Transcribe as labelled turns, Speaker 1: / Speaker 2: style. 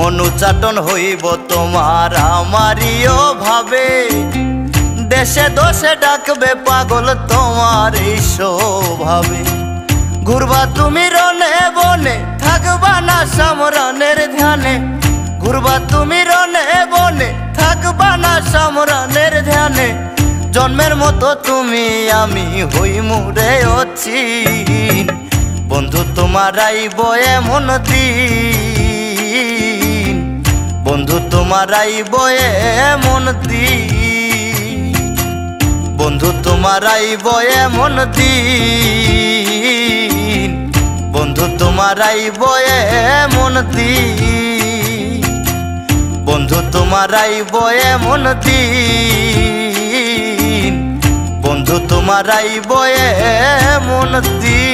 Speaker 1: অনুচাটন হইব তোমার আমারিও ভাবে। দেশে দোষে ডাকবে পাগল তোমার এই স্বভাবে। ঘুরবা তুমি রনে বনে, থাকবা না সমরণের ধ্যানে। ঘুরবা তুমি রনে বনে, থাকবা না সমরণের ধ্যানে। জন্মের মতো তুমি আমি হইমু রে অচিন। বন্ধু তোমার আইব এমন দিন, বন্ধু তোমার আইব এমন দিন, বন্ধু তোমার আইব এমন দিন, বন্ধু তোমার আইব এমন দিন, বন্ধু তোমার আইব এমন দিন, বন্ধু তোমার আইব এমন দিন।